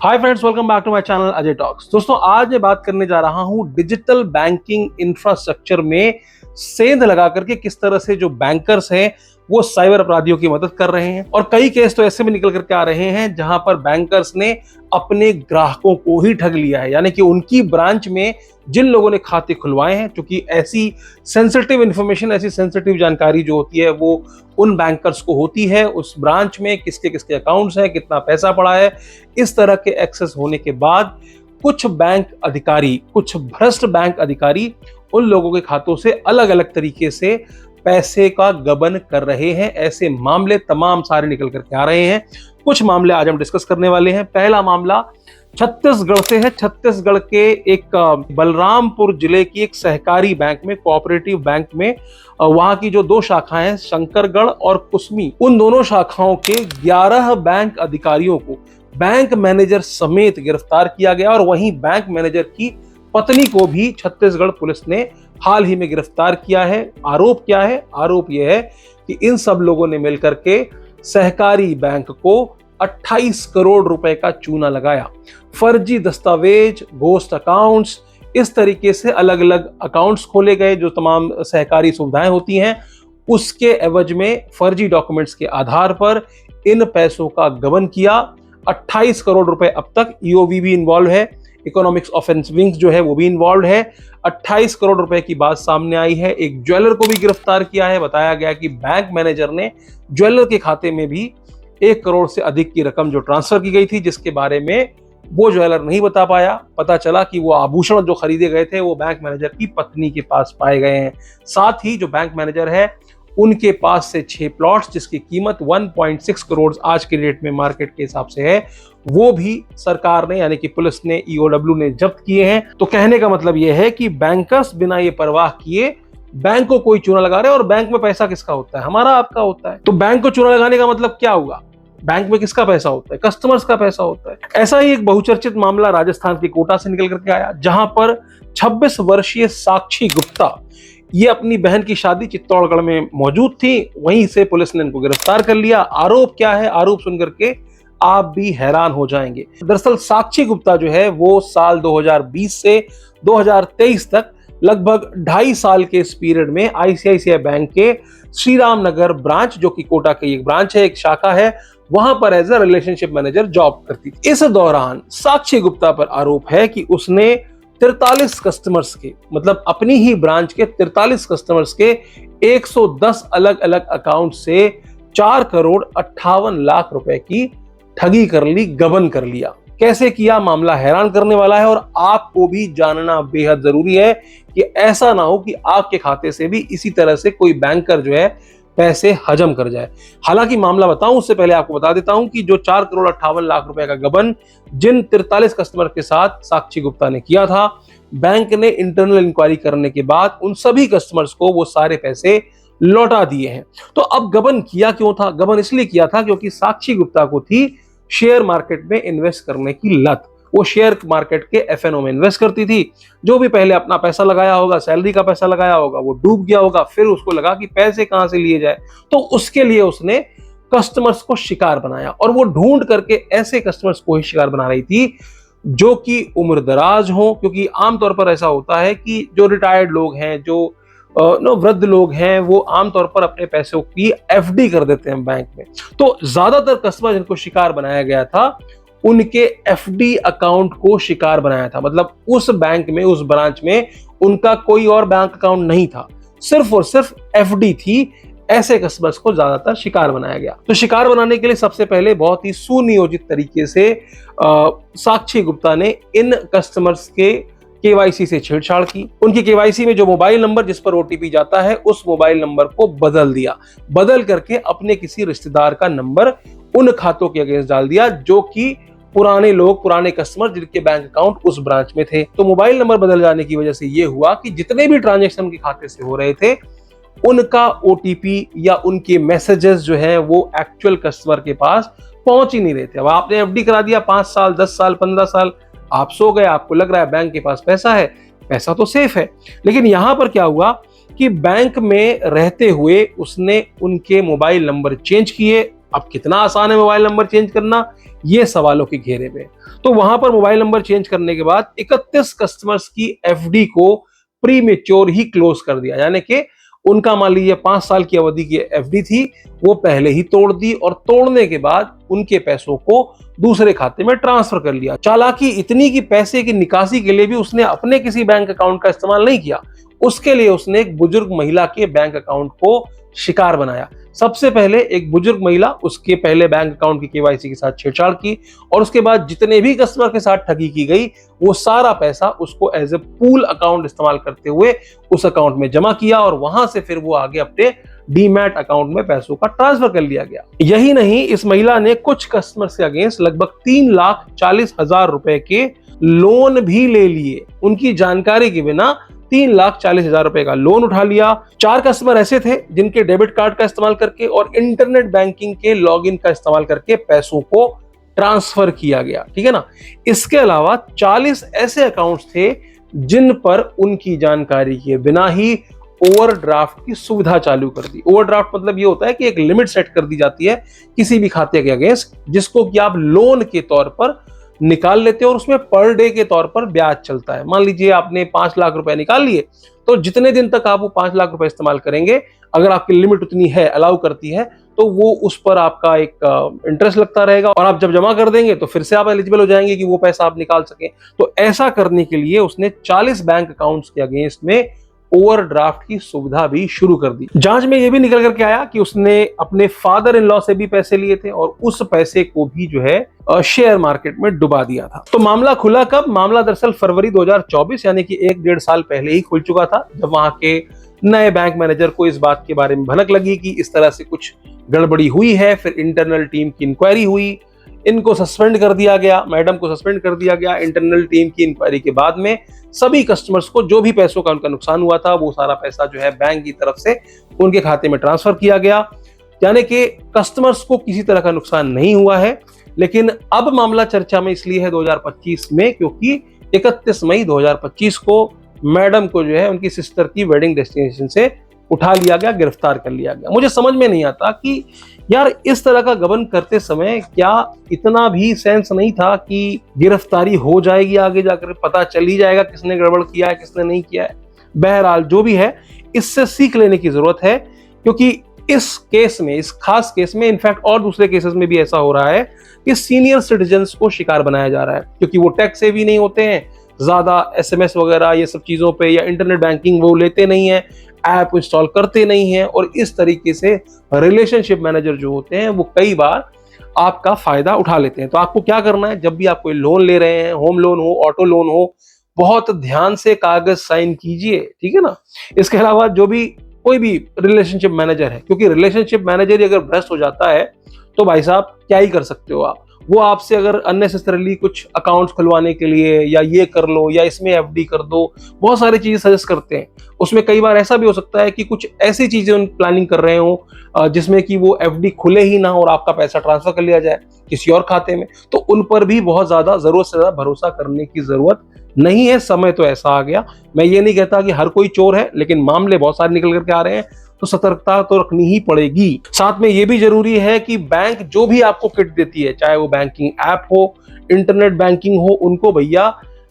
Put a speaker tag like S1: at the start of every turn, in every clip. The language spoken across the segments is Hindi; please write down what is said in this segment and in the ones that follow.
S1: Hi friends, welcome back to my channel Ajay talks. दोस्तों, आज मैं बात करने जा रहा हूं डिजिटल बैंकिंग इंफ्रास्ट्रक्चर में सेंध लगा करके किस तरह से जो बैंकर्स हैं वो साइबर अपराधियों की मदद कर रहे हैं। और कई केस तो ऐसे भी निकल करके आ रहे हैं जहां पर बैंकर्स ने अपने ग्राहकों को ही ठग लिया है, यानी कि उनकी ब्रांच में जिन लोगों ने खाते खुलवाए हैं, क्योंकि ऐसी सेंसिटिव इंफॉर्मेशन, ऐसी सेंसिटिव जानकारी जो होती है वो उन बैंकर्स को होती है। उस ब्रांच में किसके किसके अकाउंट्स हैं, कितना पैसा पड़ा है, इस तरह के एक्सेस होने के बाद कुछ बैंक अधिकारी, कुछ भ्रष्ट बैंक अधिकारी उन लोगों के खातों से अलग अलग तरीके से पैसे का गबन कर रहे हैं। ऐसे मामले तमाम सारे निकल करके आ रहे हैं। कुछ मामले आज हम डिस्कस करने वाले हैं। पहला मामला छत्तीसगढ़ से है। छत्तीसगढ़ के एक बलरामपुर जिले की एक सहकारी बैंक में, कोऑपरेटिव बैंक में, वहां की जो दो शाखाएं हैं, शंकरगढ़ और कुसमी, उन दोनों शाखाओं के 11 बैंक अधिकारियों को बैंक मैनेजर समेत गिरफ्तार किया गया। और वहीं बैंक मैनेजर की पत्नी को भी छत्तीसगढ़ पुलिस ने हाल ही में गिरफ्तार किया है। आरोप क्या है? आरोप यह है कि इन सब लोगों ने मिलकर के सहकारी बैंक को 28 करोड़ रुपए का चूना लगाया। फर्जी दस्तावेज, घोस्ट अकाउंट्स, इस तरीके से अलग अलग अकाउंट्स खोले गए। जो तमाम सहकारी सुविधाएं होती हैं उसके एवज में फर्जी डॉक्यूमेंट्स के आधार पर इन पैसों का गबन किया। 28 करोड़ रुपए अब तक। ईओवी भी इन्वॉल्व है, इकोनॉमिक्स ऑफेंस विंग जो है वो भी इन्वॉल्व है। 28 करोड़ रुपए की बात सामने आई है। एक ज्वेलर को भी गिरफ्तार किया है। बताया गया कि बैंक मैनेजर ने ज्वेलर के खाते में भी 1 करोड़ से अधिक की रकम जो ट्रांसफर की गई थी, जिसके बारे में वो ज्वेलर नहीं बता पाया। पता चला कि वो आभूषण जो खरीदे गए थे वो बैंक मैनेजर की पत्नी के पास पाए गए हैं। साथ ही जो बैंक मैनेजर है उनके पास से 6 प्लॉट्स जिसकी कीमत 1.6 करोड़ आज के रेट में मार्केट के हिसाब से है, वो भी सरकार ने, यानी कि पुलिस ने, ईओडब्ल्यू ने जब्त किए हैं। तो कहने का मतलब यह है कि बैंकर्स बिना ये परवाह किए बैंक को कोई चूना लगा रहे हैं। और बैंक में पैसा किसका होता है? हमारा, आपका होता है। तो बैंक को चूना लगाने का मतलब क्या हुआ? बैंक में किसका पैसा होता है? कस्टमर्स का पैसा होता है। ऐसा ही एक बहुचर्चित मामला राजस्थान के कोटा से निकल करके आया, जहां पर 26 वर्षीय साक्षी गुप्ता, ये अपनी बहन की शादी चित्तौड़गढ़ में मौजूद थी। वहीं से पुलिस ने इनको गिरफ्तार कर लिया। आरोप क्या है? आरोप सुनकर के आप भी हैरान हो जाएंगे। दरअसल साक्षी गुप्ता जो है वो साल 2020 से 2023 तक लगभग 2.5 साल के इस पीरियड में आईसीआईसीआई बैंक के श्री राम नगर ब्रांच, जो कि कोटा की एक ब्रांच है, एक शाखा है, वहां पर as a relationship manager job करती थी। इस दौरान साक्षी गुप्ता पर आरोप है कि उसने 43 कस्टमर्स के, मतलब अपनी ही ब्रांच के 43 कस्टमर्स के 110 अलग अलग अकाउंट से 4 करोड़ 58 लाख रुपए की ठगी कर ली, गबन कर लिया। कैसे किया? मामला हैरान करने वाला है और आपको भी जानना बेहद जरूरी है कि ऐसा ना हो कि आपके खाते से भी इसी तरह से कोई बैंकर जो है पैसे हजम कर जाए। हालांकि मामला बताऊं उससे पहले आपको बता देता हूं कि जो 4 करोड़ 58 लाख रुपए का गबन जिन 43 कस्टमर के साथ साक्षी गुप्ता ने किया था, बैंक ने इंटरनल इंक्वायरी करने के बाद उन सभी कस्टमर्स को वो सारे पैसे लौटा दिए हैं। तो अब गबन किया क्यों था? गबन इसलिए किया था क्योंकि साक्षी गुप्ता को थी शेयर मार्केट में इन्वेस्ट करने की लत। वो शेयर मार्केट के एफएनओ में इन्वेस्ट करती थी। जो भी पहले अपना पैसा लगाया होगा, सैलरी का पैसा लगाया होगा, वो डूब गया होगा। फिर उसको लगा कि पैसे कहां से लिए जाए, तो उसके लिए उसने कस्टमर्स को शिकार बनाया। और वो ढूंढ करके ऐसे कस्टमर्स को ही शिकार बना रही थी जो कि उम्रदराज हो, क्योंकि आमतौर पर ऐसा होता है कि जो रिटायर्ड लोग हैं, जो वृद्ध लोग हैं, वो आमतौर पर अपने पैसों की एफडी कर देते हैं बैंक में। तो ज्यादातर कस्टमर जिनको शिकार बनाया गया था उनके एफडी अकाउंट को शिकार बनाया था। मतलब उस बैंक में, उस ब्रांच में उनका कोई और बैंक अकाउंट नहीं था, सिर्फ और सिर्फ एफडी थी। ऐसे कस्टमर्स को ज्यादातर शिकार बनाया गया। तो शिकार बनाने के लिए सबसे पहले बहुत ही सुनियोजित तरीके से साक्षी गुप्ता ने इन कस्टमर्स के केवाईसी से छेड़छाड़ की। उनकी केवाईसी में जो मोबाइल नंबर जिस पर ओटीपी जाता है, उस मोबाइल नंबर को बदल दिया। बदल करके अपने किसी रिश्तेदार का नंबर उन खातों के अगेंस्ट डाल दिया जो कि पुराने लोग, पुराने कस्टमर जिनके बैंक अकाउंट उस ब्रांच में थे। तो मोबाइल नंबर बदल जाने की वजह से यह हुआ कि जितने भी ट्रांजैक्शन के खाते से हो रहे थे, उनका ओटीपी या उनके मैसेजेस जो है वो एक्चुअल कस्टमर के पास पहुंच ही नहीं रहे थे। अब आपने एफडी करा दिया 5 साल, 10 साल, 15 साल, आप सो गए, आपको लग रहा है बैंक के पास पैसा है, पैसा तो सेफ है। लेकिन यहां पर क्या हुआ कि बैंक में रहते हुए उसने उनके मोबाइल नंबर चेंज किए, अब कितना आसान है मोबाइल नंबर चेंज करना, ये सवालों के घेरे में। तो वहां पर मोबाइल नंबर चेंज करने के बाद 31 कस्टमर्स की एफडी को प्री मेच्योर ही क्लोज कर दिया, यानी कि उनका मान लीजिए 5 साल की अवधि की एफडी थी, वो पहले ही तोड़ दी और तोड़ने के बाद उनके पैसों को दूसरे खाते में ट्रांसफर कर लिया। चालाकी इतनी कि पैसे की निकासी के लिए भी उसने अपने किसी बैंक अकाउंट का इस्तेमाल नहीं किया, उसके लिए उसने एक बुजुर्ग महिला के बैंक अकाउंट को शिकार बनाया। सबसे पहले एक बुजुर्ग महिला उसके पहले बैंक अकाउंट की केवाईसी के साथ छेड़छाड़ की और उसके बाद जितने भी कस्टमर के साथ ठगी की गई वो सारा पैसा उसको एज ए पूल अकाउंट इस्तेमाल करते हुए उस अकाउंट में जमा किया और वहां से फिर वो आगे अपने डीमैट अकाउंट में पैसों का ट्रांसफर कर लिया गया। यही नहीं, इस महिला ने कुछ कस्टमर्स के अगेंस्ट लगभग 3,40,000 रुपए के लोन भी ले लिए। उनकी जानकारी के बिना 3,40,000 रुपए का लोन उठा लिया। 4 कस्टमर ऐसे थे जिनके डेबिट कार्ड का इस्तेमाल करके और इंटरनेट बैंकिंग के लॉगिन का इस्तेमाल करके पैसों को ट्रांसफर किया गया, ठीक है ना। इसके अलावा 40 ऐसे अकाउंट्स थे जिन पर उनकी जानकारी के बिना ही ओवरड्राफ्ट की सुविधा चालू कर दी। ओवरड्राफ्ट मतलब ये होता है कि एक लिमिट सेट कर दी जाती है किसी भी खाते के अगेंस्ट, जिसको कि आप लोन के तौर पर निकाल लेते हो और उसमें पर डे के तौर पर ब्याज चलता है। मान लीजिए आपने 5 लाख रुपए निकाल लिए, तो जितने दिन तक आप वो 5 लाख रुपए इस्तेमाल करेंगे, अगर आपकी लिमिट उतनी है, अलाउ करती है, तो वो उस पर आपका एक इंटरेस्ट लगता रहेगा और आप जब जमा कर देंगे तो फिर से आप एलिजिबल हो जाएंगे कि वो पैसा आप निकाल सकें। तो ऐसा करने के लिए उसने 40 बैंक अकाउंट्स के अगेंस्ट में ओवरड्राफ्ट की सुविधा भी शुरू कर दी। जांच में यह भी निकल करके आया कि उसने अपने फादर इन लॉ से भी पैसे लिए थे और उस पैसे को भी जो है शेयर मार्केट में डुबा दिया था। तो मामला खुला कब? मामला दरअसल फरवरी 2024 यानी कि 1-1.5 साल पहले ही खुल चुका था, जब वहां के नए बैंक मैनेजर को इस बात के बारे में भनक लगी कि इस तरह से कुछ गड़बड़ी हुई है। फिर इंटरनल टीम की इंक्वायरी हुई, इनको सस्पेंड कर दिया गया, मैडम को सस्पेंड कर दिया गया। इंटरनल टीम की इंक्वायरी के बाद में सभी कस्टमर्स को जो भी पैसों का उनका नुकसान हुआ था वो सारा पैसा जो है बैंक की तरफ से उनके खाते में ट्रांसफर किया गया, यानी कि कस्टमर्स को किसी तरह का नुकसान नहीं हुआ है। लेकिन अब मामला चर्चा में इसलिए है 2025 में क्योंकि 31 मई 2025 को मैडम को जो है उनकी सिस्टर की वेडिंग डेस्टिनेशन से उठा लिया गया, गिरफ्तार कर लिया गया। मुझे समझ में नहीं आता कि यार इस तरह का गबन करते समय क्या इतना भी सेंस नहीं था कि गिरफ्तारी हो जाएगी, आगे जाकर पता चल ही जाएगा किसने गड़बड़ किया है किसने नहीं किया है। बहरहाल जो भी है, इससे सीख लेने की जरूरत है क्योंकि इस केस में, इस खास केस में, इनफैक्ट और दूसरे केसेस में भी ऐसा हो रहा है कि सीनियर सिटीजन्स को शिकार बनाया जा रहा है क्योंकि वो टैक्स सेवी नहीं होते हैं, ज्यादा एसएमएस वगैरह ये सब चीजों पे या इंटरनेट बैंकिंग वो लेते नहीं है, ऐप इंस्टॉल करते नहीं हैं और इस तरीके से रिलेशनशिप मैनेजर जो होते हैं वो कई बार आपका फायदा उठा लेते हैं। तो आपको क्या करना है, जब भी आप कोई लोन ले रहे हैं, होम लोन हो, ऑटो लोन हो, बहुत ध्यान से कागज साइन कीजिए, ठीक है ना। इसके अलावा जो भी कोई भी रिलेशनशिप मैनेजर है, क्योंकि रिलेशनशिप मैनेजर ही अगर भ्रष्ट हो जाता है तो भाई साहब क्या ही कर सकते हो आप। वो आपसे अगर अननेसेसरली कुछ अकाउंट्स खुलवाने के लिए या ये कर लो या इसमें एफडी कर दो, बहुत सारी चीजें सजेस्ट करते हैं। उसमें कई बार ऐसा भी हो सकता है कि कुछ ऐसी चीजें उन प्लानिंग कर रहे हो जिसमें कि वो एफडी खुले ही ना और आपका पैसा ट्रांसफर कर लिया जाए किसी और खाते में, तो उन पर भी बहुत ज्यादा जरूरत से ज्यादा भरोसा करने की जरूरत नहीं है। समय तो ऐसा आ गया, मैं ये नहीं कहता कि हर कोई चोर है, लेकिन मामले बहुत सारे निकल करके आ रहे हैं तो सतर्कता तो रखनी ही पड़ेगी। साथ में ये भी जरूरी है कि बैंक जो भी आपको किट देती है, चाहे वो बैंकिंग ऐप हो, इंटरनेट बैंकिंग हो, उनको भैया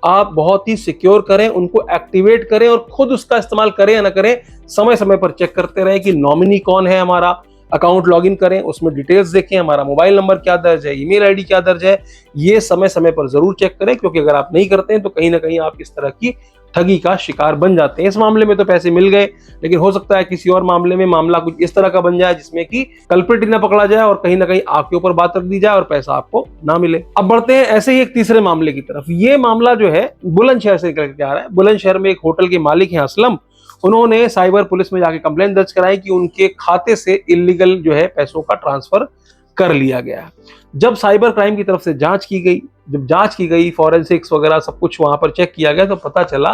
S1: आप बहुत ही सिक्योर करें, उनको एक्टिवेट करें और खुद उसका इस्तेमाल करें या ना करें, समय समय पर चेक करते रहें कि नॉमिनी कौन है हमारा, अकाउंट लॉगिन करें, उसमें डिटेल्स देखें, हमारा मोबाइल नंबर क्या दर्ज है, ईमेल आईडी क्या दर्ज है, ये समय समय पर जरूर चेक करें क्योंकि अगर आप नहीं करते हैं तो कहीं ना कहीं आप इस तरह की ठगी का शिकार बन जाते हैं। इस मामले में तो पैसे मिल गए, लेकिन हो सकता है किसी और मामले में मामला कुछ इस तरह का बन जाए जिसमें कि कल्प्रिट ही ना पकड़ा जाए और कहीं ना कहीं आपके ऊपर बात रख दी जाए और पैसा आपको ना मिले। अब बढ़ते हैं ऐसे ही एक तीसरे मामले की तरफ। ये मामला जो है बुलंदशहर से निकल के आ रहा है। बुलंदशहर में एक होटल के मालिक हैं असलम, उन्होंने साइबर पुलिस में जाके कंप्लेंट दर्ज कराई कि उनके खाते से इलीगल जो है पैसों का ट्रांसफर कर लिया गया। जब साइबर क्राइम की तरफ से जांच की गई, जब जांच की गई, फॉरेंसिक्स वगैरह सब कुछ वहां पर चेक किया गया, तो पता चला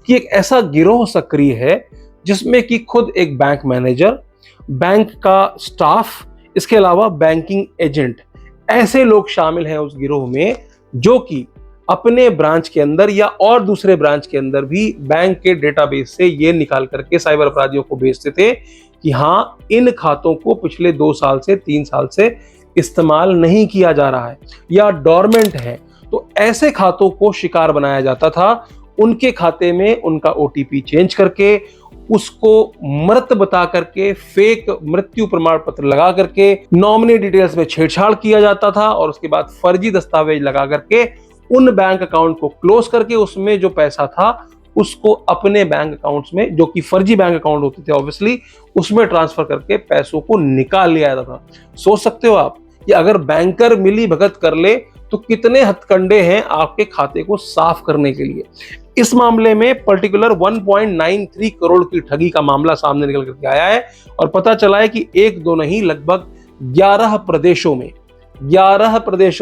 S1: कि एक ऐसा गिरोह सक्रिय है जिसमें कि खुद एक बैंक मैनेजर, बैंक का स्टाफ, इसके अलावा बैंकिंग एजेंट, ऐसे लोग शामिल हैं उस गिरोह में जो कि अपने ब्रांच के अंदर या और दूसरे ब्रांच के अंदर भी बैंक के डेटाबेस से ये निकाल करके साइबर अपराधियों को भेजते थे कि हाँ, इन खातों को पिछले 2 साल से 3 साल से इस्तेमाल नहीं किया जा रहा है या डॉर्मेंट है, तो ऐसे खातों को शिकार बनाया जाता था। उनके खाते में उनका ओटीपी चेंज करके, उसको मृत बता करके, फेक मृत्यु प्रमाण पत्र लगा करके, नॉमिनी डिटेल्स में छेड़छाड़ किया जाता था और उसके बाद फर्जी दस्तावेज लगा करके उन बैंक अकाउंट को क्लोज करके उसमें जो पैसा था उसको अपने बैंक अकाउंट्स में, जो कि फर्जी बैंक अकाउंट होते थे ऑब्वियसली, उसमें ट्रांसफर करके पैसों को निकाल लिया जाता था। सोच सकते हो आप कि अगर बैंकर मिली भगत कर ले तो कितने हथकंडे हैं आपके खाते को साफ करने के लिए। इस मामले में पर्टिकुलर 1.93 करोड़ की ठगी का मामला सामने निकल करके आया है और पता चला है कि एक दो नहीं, लगभग 11 प्रदेशों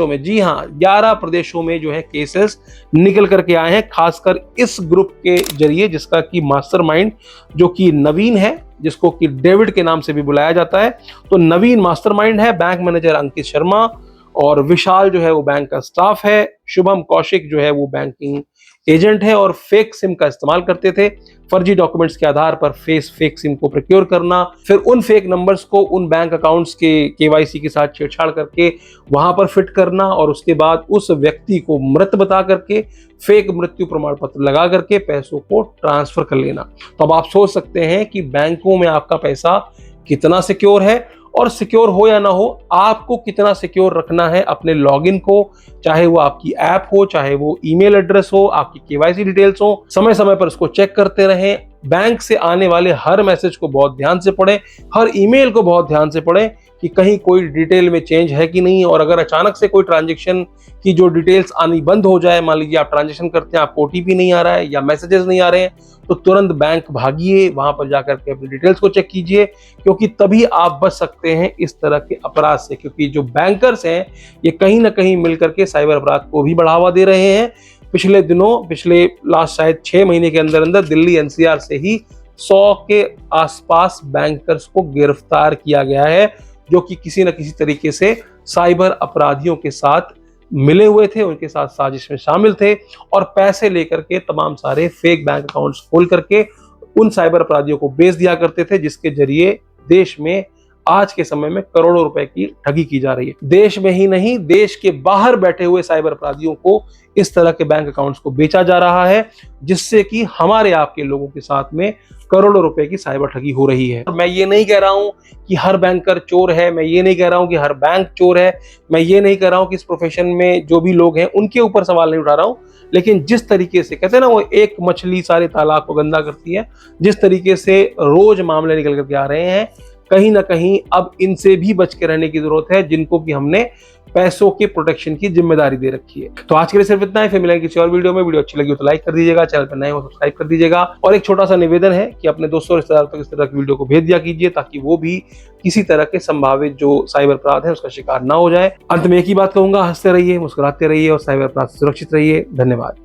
S1: में, जी हाँ, 11 प्रदेशों में जो है केसेस निकल करके आए हैं, खासकर इस ग्रुप के जरिए, जिसका कि मास्टरमाइंड जो कि नवीन है, जिसको कि डेविड के नाम से भी बुलाया जाता है। तो नवीन मास्टरमाइंड है, बैंक मैनेजर अंकित शर्मा, और विशाल जो है वो बैंक का स्टाफ है, शुभम कौशिक जो है वो बैंकिंग एजेंट है और फेक सिम का इस्तेमाल करते थे। फर्जी डॉक्यूमेंट्स के आधार पर फेक सिम को प्रोक्योर करना, फिर उन फेक नंबर्स को उन बैंक अकाउंट्स के केवाईसी के साथ छेड़छाड़ करके वहां पर फिट करना और उसके बाद उस व्यक्ति को मृत बता करके फेक मृत्यु प्रमाण पत्र लगा करके पैसों को ट्रांसफर कर लेना। तो अब आप सोच सकते हैं कि बैंकों में आपका पैसा कितना सिक्योर है, और सिक्योर हो या ना हो, आपको कितना सिक्योर रखना है अपने लॉगिन को, चाहे वो आपकी ऐप हो, चाहे वो ईमेल एड्रेस हो, आपकी केवाईसी डिटेल्स हो। समय समय पर उसको चेक करते रहें। बैंक से आने वाले हर मैसेज को बहुत ध्यान से पढ़ें, हर ईमेल को बहुत ध्यान से पढ़ें कि कहीं कोई डिटेल में चेंज है कि नहीं। और अगर अचानक से कोई ट्रांजैक्शन की जो डिटेल्स आनी बंद हो जाए, मान लीजिए आप ट्रांजैक्शन करते हैं, आपको ओटीपी नहीं आ रहा है या मैसेजेस नहीं आ रहे हैं, तो तुरंत बैंक भागिए, वहां पर जाकर के अपनी डिटेल्स को चेक कीजिए, क्योंकि तभी आप बच सकते हैं इस तरह के अपराध से। क्योंकि जो बैंकर्स हैं ये कहीं ना कहीं मिलकर के साइबर अपराध को भी बढ़ावा दे रहे हैं। पिछले लास्ट शायद 6 महीने के अंदर अंदर दिल्ली एनसीआर से ही 100 के आसपास बैंकर्स को गिरफ्तार किया गया है, जो कि किसी न किसी तरीके से साइबर अपराधियों के साथ मिले हुए थे, उनके साथ साजिश में शामिल थे और पैसे लेकर के तमाम सारे फेक बैंक अकाउंट्स खोल करके उन साइबर अपराधियों को बेच दिया करते थे, जिसके जरिए देश में आज के समय में करोड़ों रुपए की ठगी की जा रही है। देश में ही नहीं, देश के बाहर बैठे हुए साइबर अपराधियों को इस तरह के बैंक अकाउंट्स को बेचा जा रहा है, जिससे कि हमारे आपके लोगों के साथ में करोड़ों रुपए की साइबर ठगी हो रही है। मैं ये नहीं कह रहा हूं कि हर बैंकर चोर है, मैं ये नहीं कह रहा हूं कि हर बैंक चोर है, मैं ये नहीं कह रहा हूं कि इस प्रोफेशन में जो भी लोग हैं उनके ऊपर सवाल नहीं उठा रहा हूं, लेकिन जिस तरीके से कहते हैं ना, वो एक मछली सारे तालाब को गंदा करती है, जिस तरीके से रोज मामले निकल करके आ रहे हैं, कहीं ना कहीं अब इनसे भी बच के रहने की जरूरत है, जिनको कि हमने पैसों के प्रोटेक्शन की जिम्मेदारी दे रखी है। तो आज के लिए सिर्फ इतना ही। फिर मिलेंगे किसी और वीडियो में। वीडियो अच्छी लगी हो तो लाइक कर दीजिएगा, चैनल पर नए हो सब्सक्राइब कर दीजिएगा, और एक छोटा सा निवेदन है कि अपने दोस्तों रिश्तेदारों तक इस तरह की वीडियो को भेज दिया कीजिए, ताकि वो भी किसी तरह के संभावित जो साइबर अपराध है उसका शिकार ना हो जाए। अंत में एक ही बात कहूंगा, हंसते रहिए, मुस्कुराते रहिए और साइबर अपराध से सुरक्षित रहिए। धन्यवाद।